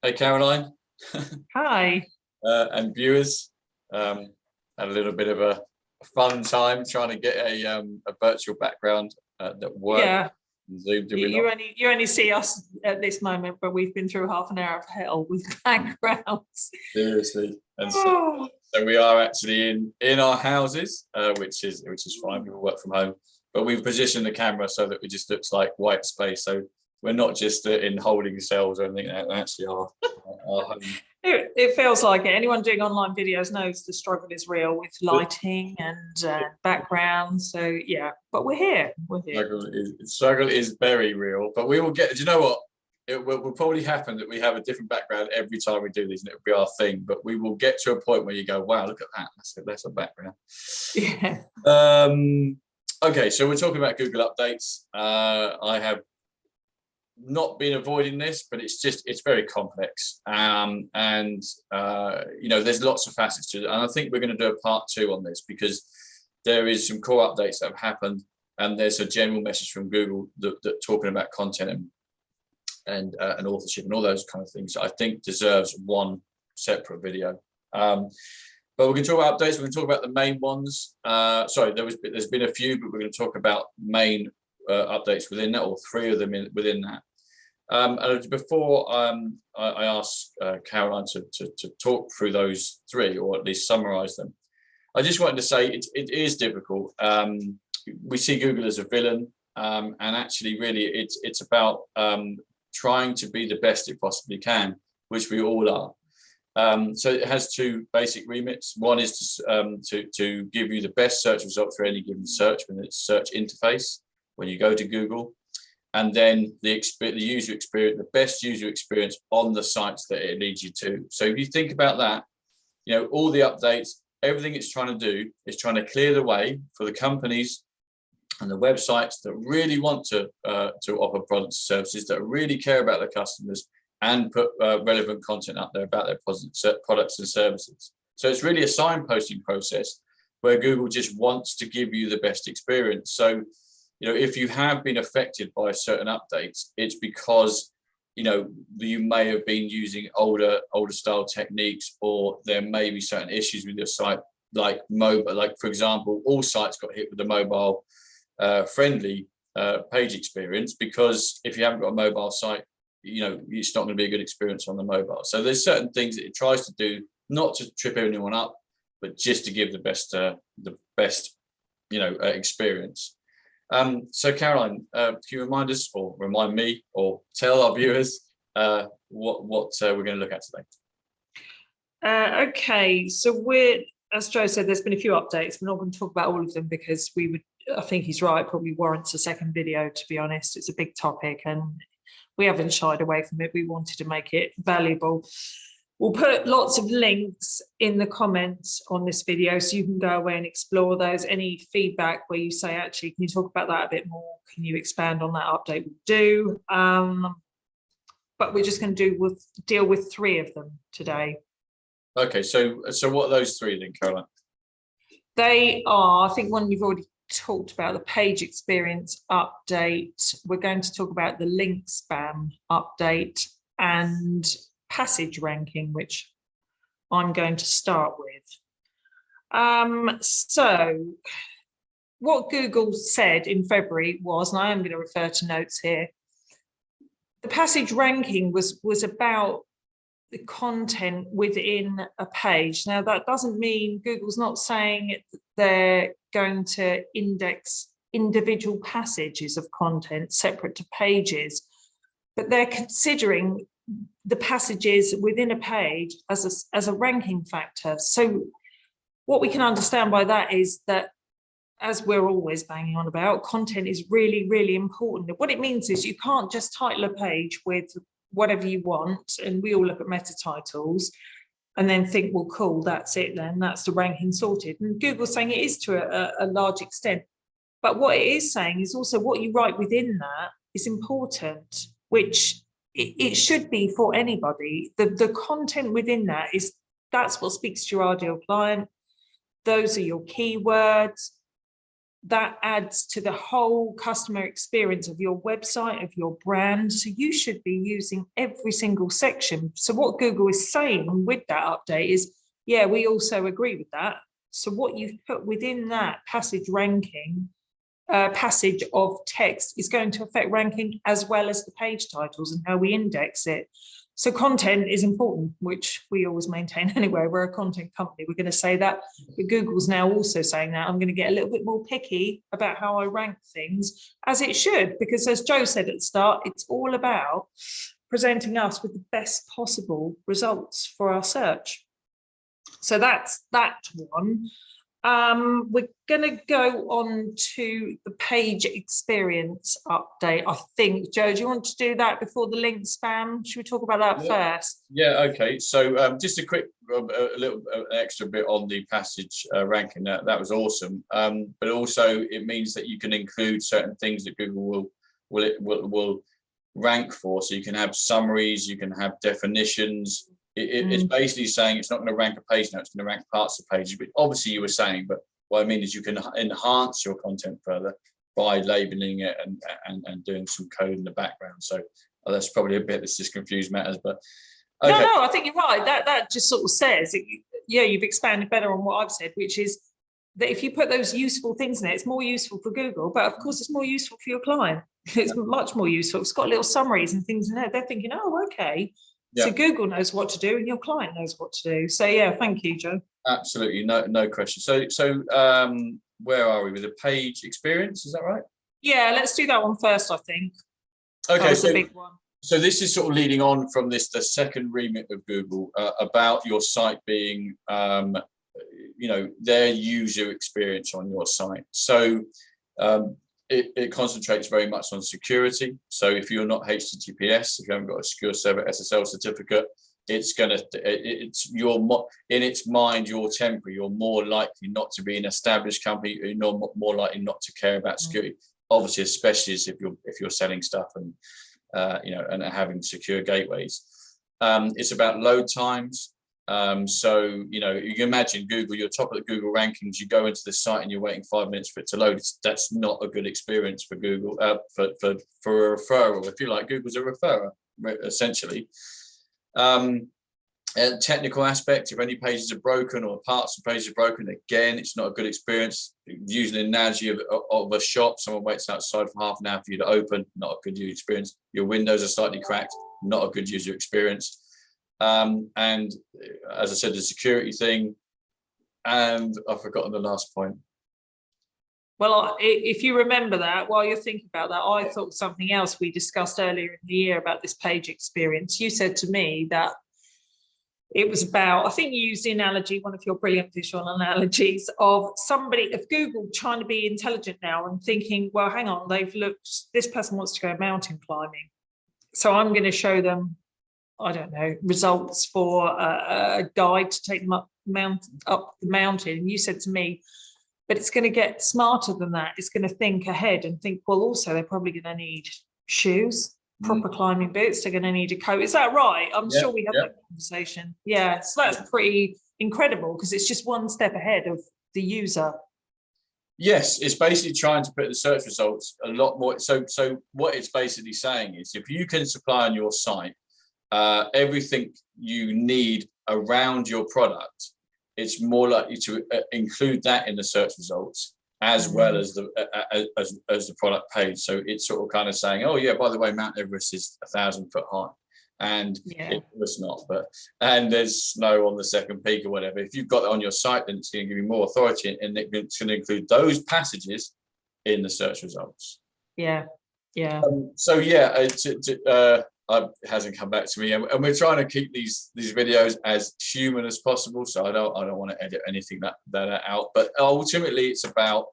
Hey, Caroline. Hi. And viewers. Had a little bit of a fun time trying to get a virtual background that worked. Yeah. Zoom, you only see us at this moment, but we've been through half an hour of hell with backgrounds. Seriously. And so we are actually in our houses, which is fine. People work from home, but we've positioned the camera so that it just looks like white space. So we're not just in holding cells or anything. We actually are our home. It feels like it. Anyone doing online videos knows the struggle is real with lighting and background. So yeah, but we're here. We're here. Struggle is very real, but we will get. Do you know what? It will probably happen that we have a different background every time we do these, and it will be our thing. But we will get to a point where you go, "Wow, look at that! That's a background." Yeah. Okay, so we're talking about Google updates. I have not been avoiding this, but it's very complex, and you know, there's lots of facets to it, and I think we're going to do a part 2 on this because there is some core updates that have happened, and there's a general message from Google that talking about content and authorship and all those kind of things I think deserves one separate video. But we're going to talk about updates. We're going to talk about the main ones. Sorry, there's been a few, but we're going to talk about main updates within that, or 3 of them within that. And before I ask Caroline to talk through those 3, or at least summarize them, I just wanted to say it is difficult. We see Google as a villain, and actually really it's about trying to be the best it possibly can, which we all are. So it has 2 basic remits. One is to give you the best search result for any given search when it's search interface, when you go to Google, and then the user experience, the best user experience on the sites that it leads you to. So if you think about that, you know, all the updates, everything it's trying to do is trying to clear the way for the companies and the websites that really want to offer products and services, that really care about their customers and put relevant content up there about their products and services. So it's really a signposting process where Google just wants to give you the best experience. So, you know, if you have been affected by certain updates, it's because, you know, you may have been using older style techniques, or there may be certain issues with your site, like mobile. Like, for example, all sites got hit with the mobile friendly page experience, because if you haven't got a mobile site, you know, it's not going to be a good experience on the mobile. So there's certain things that it tries to do, not to trip anyone up, but just to give the best you know, experience. So Caroline, can you remind us, or remind me, or tell our viewers what we're going to look at today? Okay, so as Joe said, there's been a few updates. We're not going to talk about all of them because I think he's right, probably warrants a second video, to be honest. It's a big topic and we haven't shied away from it. We wanted to make it valuable. We'll put lots of links in the comments on this video so you can go away and explore those. Any feedback where you say, actually, can you talk about that a bit more? Can you expand on that update? We'll do. But we're just going to deal with 3 of them today. Okay, so what are those 3 then, Caroline? They are, I think one you've already talked about, the page experience update. We're going to talk about the link spam update and passage ranking, which I'm going to start with. So what Google said in February was, and I am going to refer to notes here, the passage ranking was about the content within a page. Now, that doesn't mean Google's not saying they're going to index individual passages of content separate to pages, but they're considering the passages within a page as a ranking factor. So what we can understand by that is that, as we're always banging on about, content is really, really important. What it means is you can't just title a page with whatever you want, and we all look at meta titles and then think, well, cool, that's it then, that's the ranking sorted. And Google's saying it is to a large extent. But what it is saying is also what you write within that is important, which it should be for anybody. The content within that's what speaks to your ideal client. Those are your keywords. that adds to the whole customer experience of your website, of your brand. So you should be using every single section. So what Google is saying with that update is, yeah, we also agree with that. So what you've put within that passage ranking, passage of text is going to affect ranking as well as the page titles and how we index it. So content is important, which we always maintain anyway. We're a content company. We're going to say that, but Google's now also saying that. I'm going to get a little bit more picky about how I rank things, as it should, because as Joe said at the start, it's all about presenting us with the best possible results for our search. So that's that one. We're going to go on to the page experience update. I think, Joe, do you want to do that before the link spam? Should we talk about that first? Yeah, okay. So just a quick, a little extra bit on the passage ranking. That was awesome. But also it means that you can include certain things that Google will rank for. So you can have summaries, you can have definitions. It's basically saying it's not going to rank a page now, it's going to rank parts of pages, but obviously you were saying, but what I mean is you can enhance your content further by labeling it and doing some code in the background. So that's probably a bit that's just confused matters, but okay. No, I think you're right. That just sort of says, yeah, you've expanded better on what I've said, which is that if you put those useful things in it, it's more useful for Google, but of course it's more useful for your client. It's much more useful. It's got little summaries and things in there. They're thinking, oh, okay. Yeah. So Google knows what to do and your client knows what to do. So yeah, thank you, Joe. Absolutely, no question. So where are we with the page experience? Is that right? Yeah, let's do that one first, I think. Okay, so the big one. So this is sort of leading on from the second remit of Google about your site being, their user experience on your site. So it concentrates very much on security. So if you're not HTTPS, if you haven't got a secure server SSL certificate, it's in its mind, you're temporary. You're more likely not to be an established company. You're more likely not to care about security. Obviously, especially if you're selling stuff and and having secure gateways. It's about load times. So you can imagine Google, you're top of the Google rankings, you go into the site and you're waiting 5 minutes for it to load. That's not a good experience for Google, for a referral. If you like, Google's a referrer, essentially. Technical aspect, if any pages are broken or parts of pages are broken, again, it's not a good experience. Using an analogy of a shop, someone waits outside for half an hour for you to open, not a good user experience. Your windows are slightly cracked, not a good user experience. And as I said, the security thing, and I've forgotten the last point. Well, if you remember that, while you're thinking about that, I thought something else we discussed earlier in the year about this page experience. You said to me that it was about, I think you used the analogy, one of your brilliant visual analogies, of Google trying to be intelligent now and thinking, well, hang on, this person wants to go mountain climbing. So I'm going to show them, I don't know, results for a guide to take them up the mountain. And you said to me, but it's going to get smarter than that. It's going to think ahead and think, well, also they're probably going to need shoes, proper climbing boots. They're going to need a coat. Is that right? I'm sure we had that conversation. Yeah, so that's pretty incredible because it's just one step ahead of the user. Yes, it's basically trying to put the search results a lot more. So what it's basically saying is if you can supply on your site everything you need around your product, it's more likely to include that in the search results as well as the product page. So it's sort of kind of saying, oh yeah, by the way, Mount Everest is 1,000 foot high, and it was not, and there's snow on the second peak or whatever. If you've got that on your site, then it's going to give you more authority, and it's going to include those passages in the search results. Yeah. So yeah, it hasn't come back to me, and we're trying to keep these videos as human as possible. So I don't want to edit anything that out. But ultimately, it's about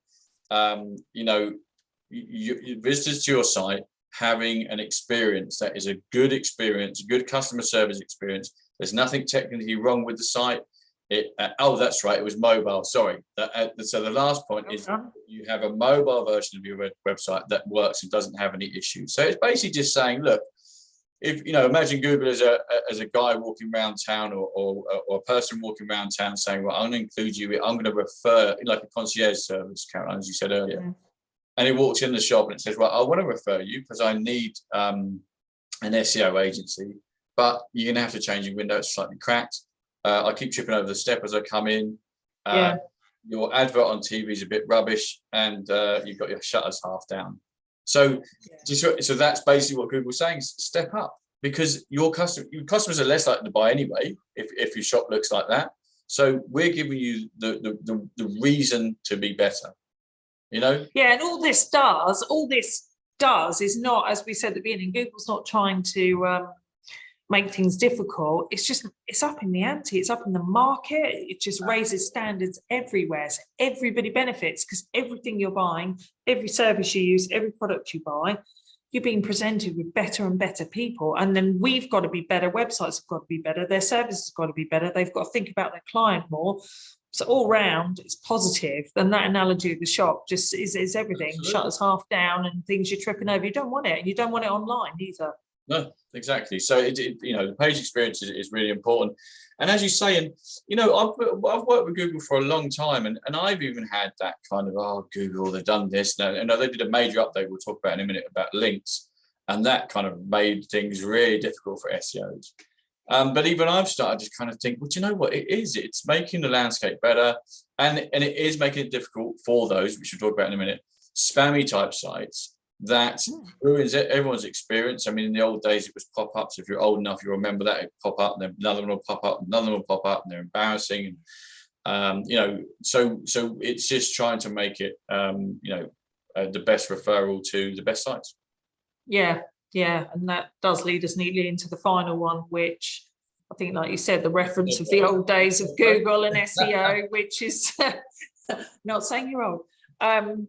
visitors to your site having an experience that is a good experience, good customer service experience. There's nothing technically wrong with the site. That's right, it was mobile. Sorry. So the last point is you have a mobile version of your website that works and doesn't have any issues. So it's basically just saying, look, if you know, imagine Google as a guy walking around town, or a person walking around town saying, well, I'm going to include you, I'm going to refer, like a concierge service, Caroline, as you said earlier. Mm. And he walks in the shop and it says, well, I want to refer you because I need an SEO agency, but you're going to have to change your window, it's slightly cracked. I keep tripping over the step as I come in. Your advert on TV is a bit rubbish, and you've got your shutters half down. So, so that's basically what Google's saying: is step up, because your customers are less likely to buy anyway if your shop looks like that. So we're giving you the reason to be better. You know? Yeah, and all this does is not, as we said at the beginning, Google's not trying to make things difficult. It's up in the ante, it's up in the market, it just raises standards everywhere. So everybody benefits, because everything you're buying, every service you use, every product you buy, you're being presented with better and better people. And then we've got to be better, websites have got to be better, their services have got to be better, they've got to think about their client more. So all round, it's positive. And that analogy of the shop just is everything. Absolutely. Shutters half down and things you're tripping over. You don't want it, and you don't want it online either. No, exactly. So you know, the page experience is really important. And as you say, and you know, I've worked with Google for a long time, and I've even had that kind of, oh, Google, they've done this. And they did a major update we'll talk about in a minute about links, and that kind of made things really difficult for SEOs. But even I've started to kind of think, well, do you know what? It's making the landscape better, and it is making it difficult for those, which we'll talk about in a minute, spammy type sites that ruins everyone's experience. I mean, in the old days, it was pop-ups. If you're old enough, you remember that, it'd pop up, and then another one will pop up, another one will pop up, and they're embarrassing. And you know, so it's just trying to make it, you know, the best referral to the best sites. Yeah, and that does lead us neatly into the final one, which I think, like you said, the reference of the old days of Google and SEO, which is not saying you're old.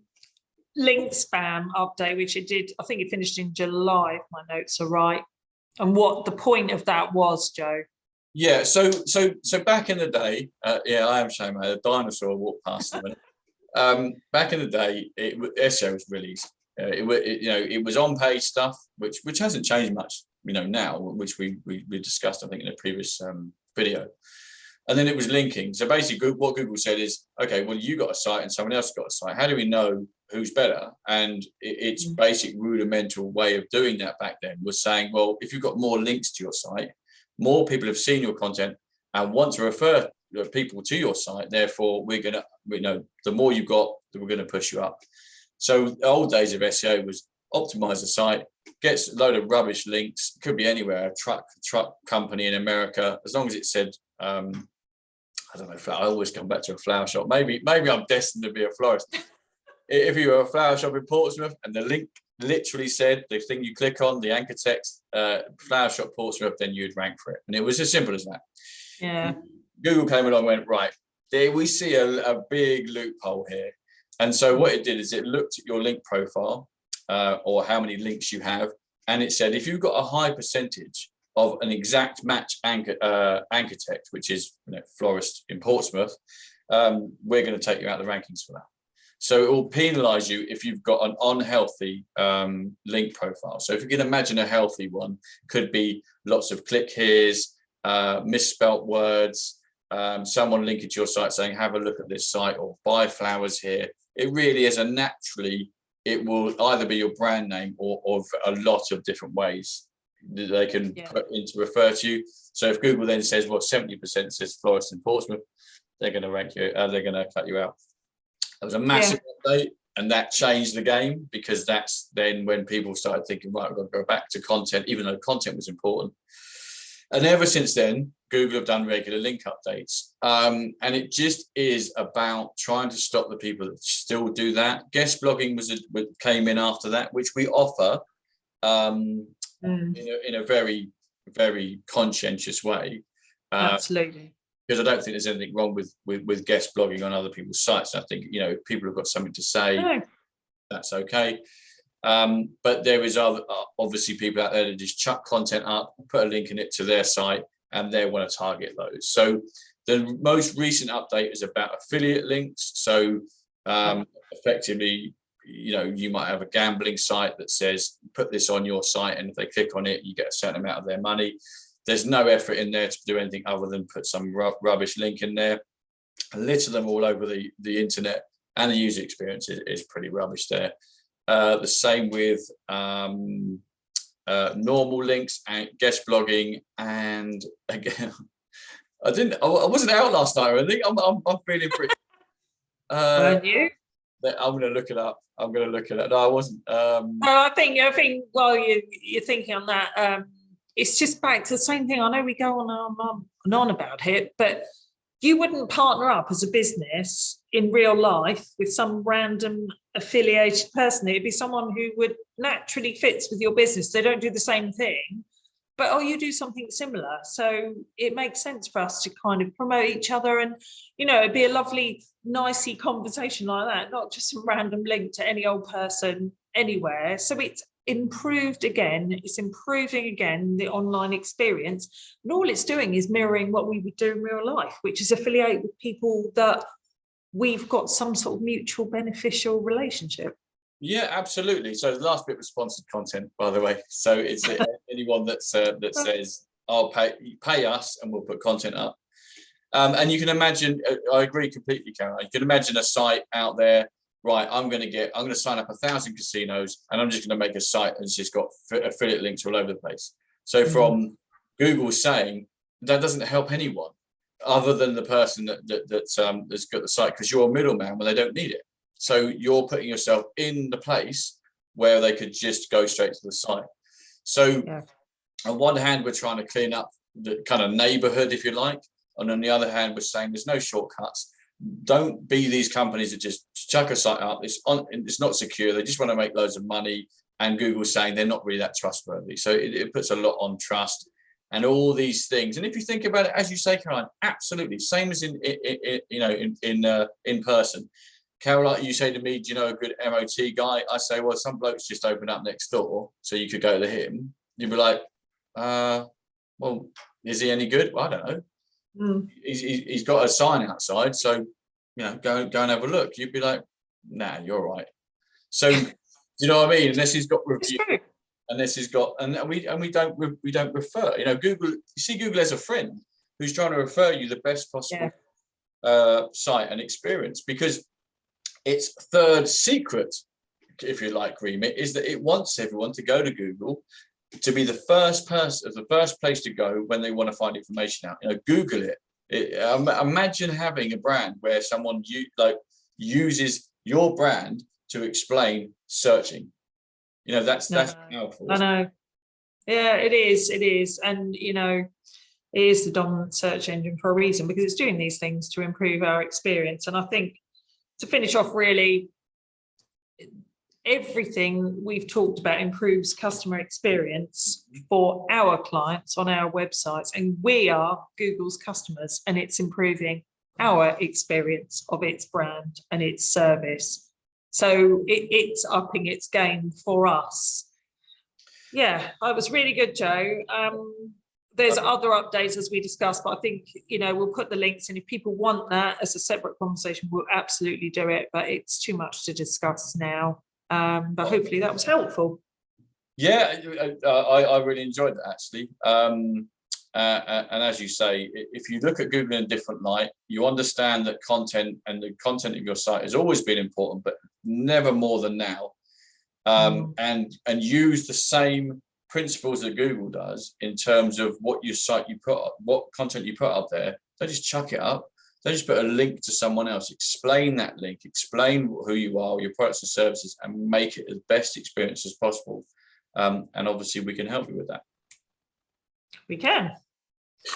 Link spam update, which it did, I think it finished in July, if my notes are right. And what the point of that was, Joe? Yeah, so back in the day, yeah, I am showing a dinosaur walked past them. Back in the day, SEO was really easy. It was on page stuff, which hasn't changed much, you know, now, which we discussed, I think, in a previous video. And then it was linking. So basically, what Google said is, okay, well, you got a site and someone else got a site. How do we know who's better? And its basic rudimental way of doing that back then was saying, well, if you've got more links to your site, more people have seen your content and want to refer people to your site. Therefore, we're going to, you know, the more you've got, we're going to push you up. So the old days of SEO was optimize the site, gets a load of rubbish links, could be anywhere, a truck company in America, as long as it said, I don't know, I always come back to a flower shop. Maybe I'm destined to be a florist. If you were a flower shop in Portsmouth and the link literally said, the thing you click on, the anchor text, flower shop Portsmouth, then you'd rank for it. And it was as simple as that. Yeah. Google came along and went, right, there we see a big loophole here. And so what it did is it looked at your link profile, or how many links you have, and it said, if you've got a high percentage of an exact match anchor text, which is, you know, florist in Portsmouth, we're going to take you out of the rankings for that. So it will penalize you if you've got an unhealthy link profile. So if you can imagine a healthy one, could be lots of click here's, misspelt words, someone linking to your site saying, have a look at this site, or buy flowers here. It really is it will either be your brand name or a lot of different ways that they can put in to refer to you. So if Google then says, well, 70% says florist in Portsmouth, they're going to rank you, they're going to cut you out. That was a massive update, and that changed the game, because that's then when people started thinking, right, we've got to go back to content, even though content was important. And ever since then, Google have done regular link updates. And it just is about trying to stop the people that still do that. Guest blogging came in after that, which we offer in a very, very conscientious way. Absolutely. Because I don't think there's anything wrong with guest blogging on other people's sites. I think, you know, if people have got something to say, that's okay. But there is obviously people out there that just chuck content up, put a link in it to their site, and they want to target those. So the most recent update is about affiliate links. So effectively, you might have a gambling site that says, put this on your site, and if they click on it, you get a certain amount of their money. There's no effort in there to do anything other than put some rubbish link in there, litter them all over the internet, and the user experience is pretty rubbish there. The same with normal links and guest blogging. And again, I wasn't out last night. I think I'm feeling pretty. Weren't you? I'm going to look it up. No, I wasn't. No, I think while you're thinking on that, it's just back to the same thing. I know we go on and on about it, but you wouldn't partner up as a business in real life with some random affiliated person. It'd be someone who would naturally fits with your business. They don't do the same thing, but you do something similar. So it makes sense for us to kind of promote each other, and it'd be a lovely, nicey conversation like that, not just some random link to any old person anywhere. So it's improved again. It's improving again the online experience, and all it's doing is mirroring what we would do in real life, which is affiliate with people that we've got some sort of mutual beneficial relationship. Yeah, absolutely. So the last bit was sponsored content, by the way. So it's anyone that says, "I'll pay us, and we'll put content up." And you can imagine. I agree completely, Karen. You can imagine a site out there. Right, I'm going to sign up 1,000 casinos, and I'm just going to make a site that's just got affiliate links all over the place. So from Google saying that doesn't help anyone other than the person that's got the site, because you're a middleman when they don't need it. So you're putting yourself in the place where they could just go straight to the site. So on one hand, we're trying to clean up the kind of neighborhood, if you like. And on the other hand, we're saying there's no shortcuts. Don't be these companies that just chuck a site up. It's not secure. They just want to make loads of money. And Google's saying they're not really that trustworthy. So it puts a lot on trust and all these things. And if you think about it, as you say, Caroline, absolutely same as in person. Caroline, you say to me, "Do you know a good MOT guy?" I say, "Well, some blokes just open up next door, so you could go to him." You'd be like, "Well, is he any good?" "Well, I don't know. He's got a sign outside, so go and have a look." You'd be like, "Nah, you're right." So do you know what I mean? Unless he's got review, unless he's got, and we don't refer. Google. You see, Google as a friend who's trying to refer you the best possible site and experience, because its third secret, if you like, remit, is that it wants everyone to go to Google, to be the first place to go when they want to find information out. Google it. Imagine having a brand where someone uses your brand to explain searching. That's powerful. I know. Yeah, it is, and it is the dominant search engine for a reason, because it's doing these things to improve our experience. And I think, to finish off, really, everything we've talked about improves customer experience for our clients on our websites, and we are Google's customers, and it's improving our experience of its brand and its service. So it's upping its game for us. Yeah, that was really good, Joe. There's other updates as we discussed, but I think, we'll put the links in. If people want that as a separate conversation, we'll absolutely do it, but it's too much to discuss now. But hopefully that was helpful. Yeah, I really enjoyed that, actually. And as you say, if you look at Google in a different light, you understand that content and the content of your site has always been important, but never more than now. And use the same principles that Google does in terms of what content you put up there. Don't just chuck it up. Don't just put a link to someone else. Explain that link, explain who you are, your products and services, and make it the best experience as possible. And obviously we can help you with that. We can.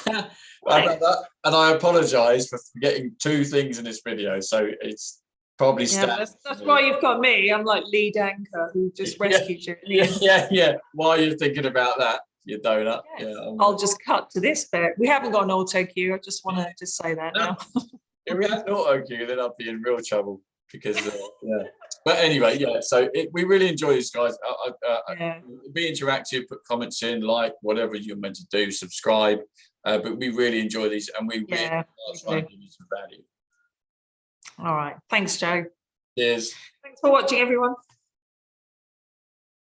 Right. And I apologize for forgetting two things in this video. So it's probably that's why you've got me. I'm like lead anchor who just rescued you. Yeah. While you're thinking about that, your donut. Yeah. I'll just cut to this bit. We haven't got an auto cue. I just want to just say that now. If we had an auto cue, then I'd be in real trouble, because But anyway, so we really enjoy this, guys. Be interactive, put comments in, like whatever you're meant to do, subscribe. But we really enjoy these, and we really are trying to give you some value. All right. Thanks, Joe. Cheers. Thanks for watching, everyone.